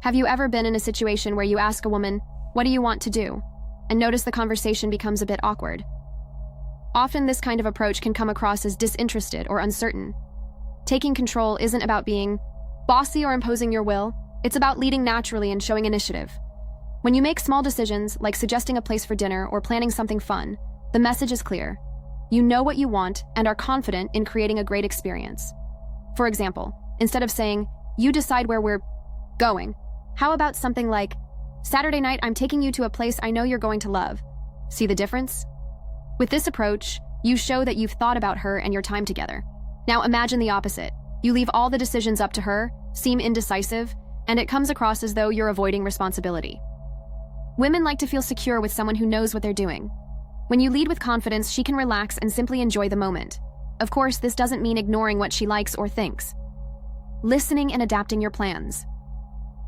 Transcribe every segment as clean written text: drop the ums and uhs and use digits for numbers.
Have you ever been in a situation where you ask a woman, "What do you want to do?" and notice the conversation becomes a bit awkward? Often this kind of approach can come across as disinterested or uncertain. Taking control isn't about being bossy or imposing your will. It's about leading naturally and showing initiative. When you make small decisions, like suggesting a place for dinner or planning something fun, the message is clear. You know what you want and are confident in creating a great experience. For example, instead of saying, "You decide where we're going," how about something like, "Saturday night, I'm taking you to a place I know you're going to love." See the difference? With this approach, you show that you've thought about her and your time together. Now imagine the opposite. You leave all the decisions up to her, seem indecisive, and it comes across as though you're avoiding responsibility. Women like to feel secure with someone who knows what they're doing. When you lead with confidence, she can relax and simply enjoy the moment. Of course, this doesn't mean ignoring what she likes or thinks. Listening and adapting your plans.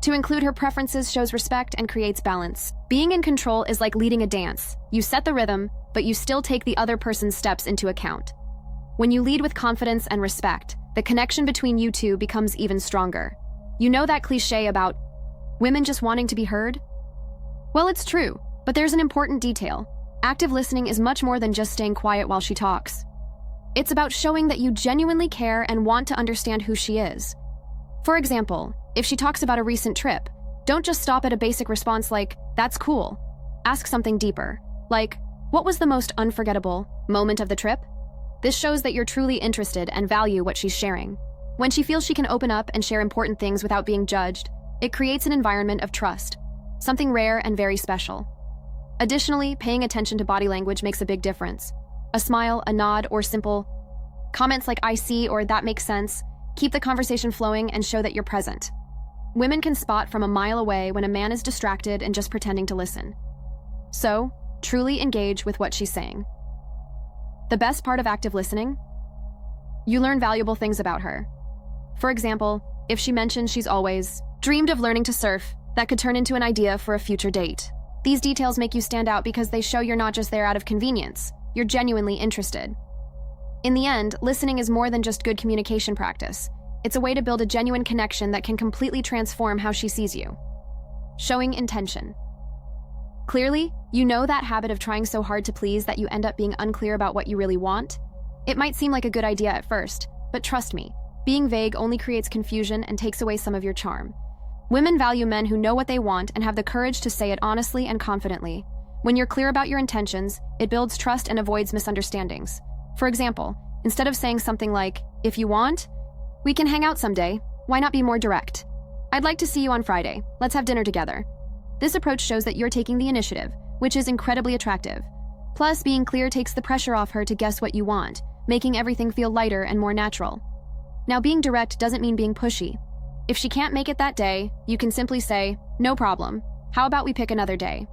To include her preferences shows respect and creates balance. Being in control is like leading a dance. You set the rhythm, but you still take the other person's steps into account. When you lead with confidence and respect, the connection between you two becomes even stronger. You know that cliché about women just wanting to be heard? Well, it's true, but there's an important detail. Active listening is much more than just staying quiet while she talks. It's about showing that you genuinely care and want to understand who she is. For example, if she talks about a recent trip, don't just stop at a basic response like, "That's cool." Ask something deeper, like, "What was the most unforgettable moment of the trip?" This shows that you're truly interested and value what she's sharing. When she feels she can open up and share important things without being judged, it creates an environment of trust, something rare and very special. Additionally, paying attention to body language makes a big difference. A smile, a nod, or simple comments like "I see" or "That makes sense" keep the conversation flowing and show that you're present. Women can spot from a mile away when a man is distracted and just pretending to listen. So, truly engage with what she's saying. The best part of active listening? You learn valuable things about her. For example, if she mentions she's always dreamed of learning to surf, that could turn into an idea for a future date. These details make you stand out because they show you're not just there out of convenience, you're genuinely interested. In the end, listening is more than just good communication practice. It's a way to build a genuine connection that can completely transform how she sees you. Showing intention. Clearly, you know that habit of trying so hard to please that you end up being unclear about what you really want? It might seem like a good idea at first, but trust me, being vague only creates confusion and takes away some of your charm. Women value men who know what they want and have the courage to say it honestly and confidently. When you're clear about your intentions, it builds trust and avoids misunderstandings. For example, instead of saying something like, "If you want, we can hang out someday," why not be more direct? "I'd like to see you on Friday. Let's have dinner together." This approach shows that you're taking the initiative, which is incredibly attractive. Plus, being clear takes the pressure off her to guess what you want, making everything feel lighter and more natural. Now, being direct doesn't mean being pushy. If she can't make it that day, you can simply say, "No problem. How about we pick another day?"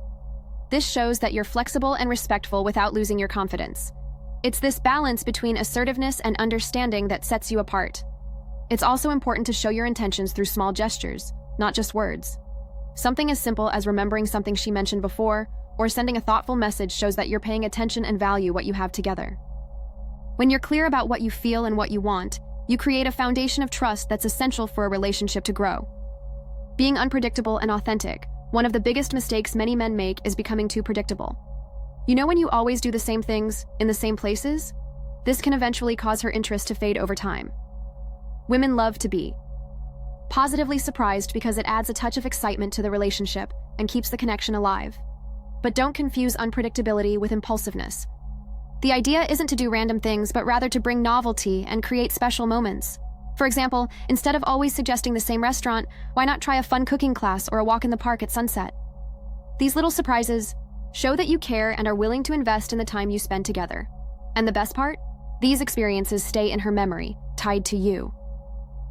This shows that you're flexible and respectful without losing your confidence. It's this balance between assertiveness and understanding that sets you apart. It's also important to show your intentions through small gestures, not just words. Something as simple as remembering something she mentioned before, or sending a thoughtful message shows that you're paying attention and value what you have together. When you're clear about what you feel and what you want, you create a foundation of trust that's essential for a relationship to grow. Being unpredictable and authentic, one of the biggest mistakes many men make is becoming too predictable. You know when you always do the same things, in the same places? This can eventually cause her interest to fade over time. Women love to be positively surprised because it adds a touch of excitement to the relationship and keeps the connection alive. But don't confuse unpredictability with impulsiveness. The idea isn't to do random things, but rather to bring novelty and create special moments. For example, instead of always suggesting the same restaurant, why not try a fun cooking class or a walk in the park at sunset? These little surprises show that you care and are willing to invest in the time you spend together. And the best part? These experiences stay in her memory, tied to you.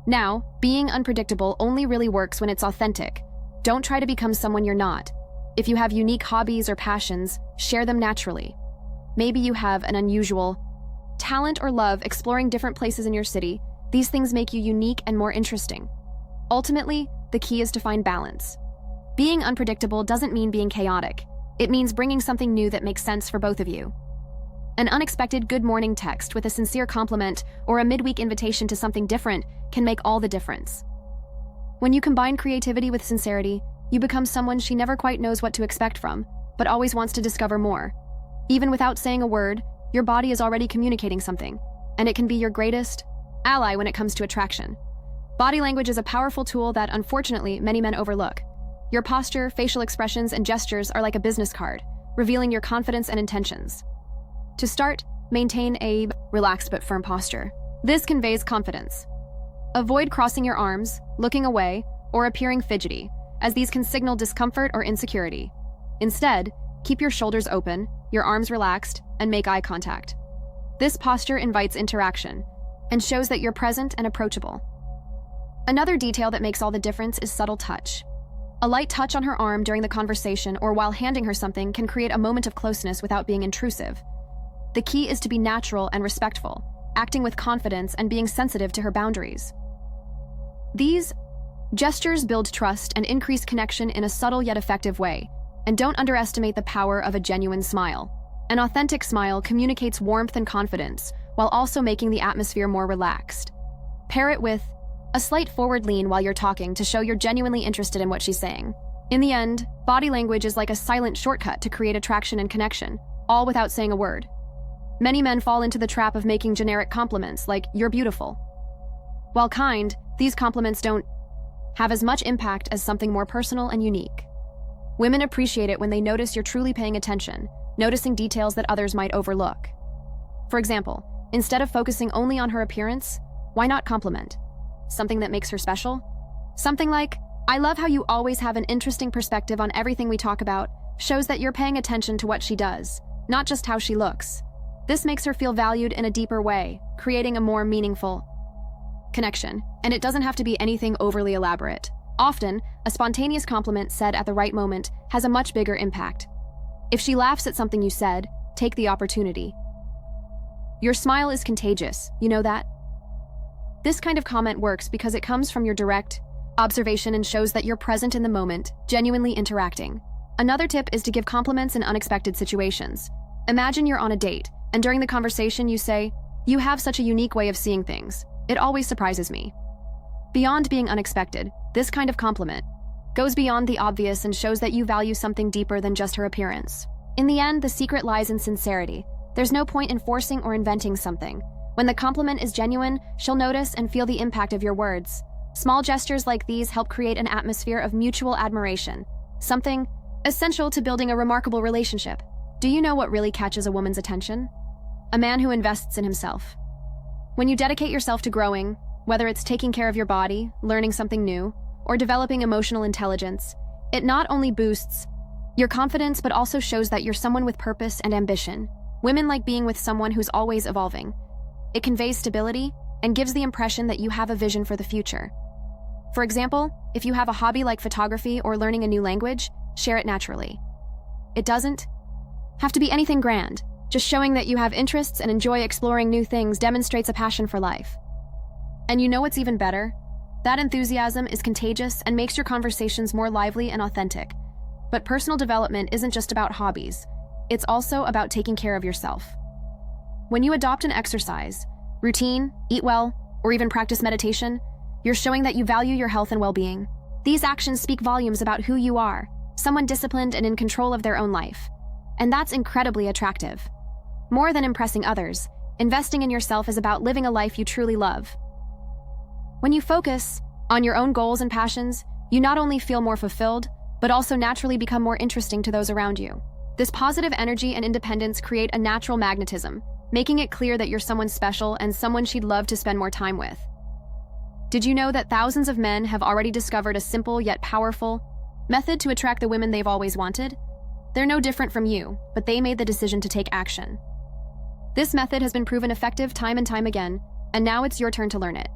Now, being unpredictable only really works when it's authentic. Don't try to become someone you're not. If you have unique hobbies or passions, share them naturally. Maybe you have an unusual talent or love exploring different places in your city. These things make you unique and more interesting. Ultimately, the key is to find balance. Being unpredictable doesn't mean being chaotic. It means bringing something new that makes sense for both of you. An unexpected good morning text with a sincere compliment or a midweek invitation to something different can make all the difference. When you combine creativity with sincerity, you become someone she never quite knows what to expect from, but always wants to discover more. Even without saying a word, your body is already communicating something, and it can be your greatest ally when it comes to attraction. Body language is a powerful tool that, unfortunately, many men overlook. Your posture, facial expressions, and gestures are like a business card, revealing your confidence and intentions. To start, maintain a relaxed but firm posture. This conveys confidence. Avoid crossing your arms, looking away, or appearing fidgety, as these can signal discomfort or insecurity. Instead, keep your shoulders open, your arms relaxed, and make eye contact. This posture invites interaction and shows that you're present and approachable. Another detail that makes all the difference is subtle touch. A light touch on her arm during the conversation or while handing her something can create a moment of closeness without being intrusive. The key is to be natural and respectful, acting with confidence and being sensitive to her boundaries. These gestures build trust and increase connection in a subtle yet effective way, and don't underestimate the power of a genuine smile. An authentic smile communicates warmth and confidence, while also making the atmosphere more relaxed. Pair it with a slight forward lean while you're talking to show you're genuinely interested in what she's saying. In the end, body language is like a silent shortcut to create attraction and connection, all without saying a word. Many men fall into the trap of making generic compliments like, "You're beautiful." While kind, these compliments don't have as much impact as something more personal and unique. Women appreciate it when they notice you're truly paying attention, noticing details that others might overlook. For example, instead of focusing only on her appearance, why not compliment something that makes her special? Something like, "I love how you always have an interesting perspective on everything we talk about," shows that you're paying attention to what she does, not just how she looks. This makes her feel valued in a deeper way, creating a more meaningful connection, and it doesn't have to be anything overly elaborate. Often, a spontaneous compliment said at the right moment has a much bigger impact. If she laughs at something you said, take the opportunity. Your smile is contagious, you know that? This kind of comment works because it comes from your direct observation and shows that you're present in the moment, genuinely interacting. Another tip is to give compliments in unexpected situations. Imagine you're on a date, and during the conversation you say, "You have such a unique way of seeing things. It always surprises me." Beyond being unexpected, this kind of compliment goes beyond the obvious and shows that you value something deeper than just her appearance. In the end, the secret lies in sincerity. There's no point in forcing or inventing something. When the compliment is genuine, she'll notice and feel the impact of your words. Small gestures like these help create an atmosphere of mutual admiration, something essential to building a remarkable relationship. Do you know what really catches a woman's attention? A man who invests in himself. When you dedicate yourself to growing, whether it's taking care of your body, learning something new, or developing emotional intelligence, it not only boosts your confidence but also shows that you're someone with purpose and ambition. Women like being with someone who's always evolving. It conveys stability and gives the impression that you have a vision for the future. For example, if you have a hobby like photography or learning a new language, share it naturally. It doesn't have to be anything grand. Just showing that you have interests and enjoy exploring new things demonstrates a passion for life. And you know what's even better? That enthusiasm is contagious and makes your conversations more lively and authentic. But personal development isn't just about hobbies. It's also about taking care of yourself. When you adopt an exercise, routine, eat well, or even practice meditation, you're showing that you value your health and well-being. These actions speak volumes about who you are, someone disciplined and in control of their own life. And that's incredibly attractive. More than impressing others, investing in yourself is about living a life you truly love. When you focus on your own goals and passions, you not only feel more fulfilled, but also naturally become more interesting to those around you. This positive energy and independence create a natural magnetism, making it clear that you're someone special and someone she'd love to spend more time with. Did you know that thousands of men have already discovered a simple yet powerful method to attract the women they've always wanted? They're no different from you, but they made the decision to take action. This method has been proven effective time and time again, and now it's your turn to learn it.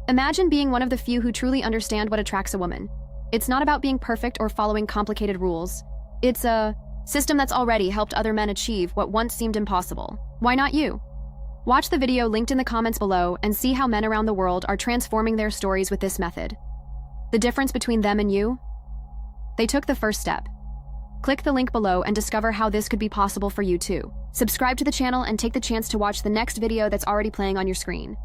Imagine being one of the few who truly understand what attracts a woman. It's not about being perfect or following complicated rules. It's a system that's already helped other men achieve what once seemed impossible. Why not you? Watch the video linked in the comments below and see how men around the world are transforming their stories with this method. The difference between them and you? They took the first step. Click the link below and discover how this could be possible for you too. Subscribe to the channel and take the chance to watch the next video that's already playing on your screen.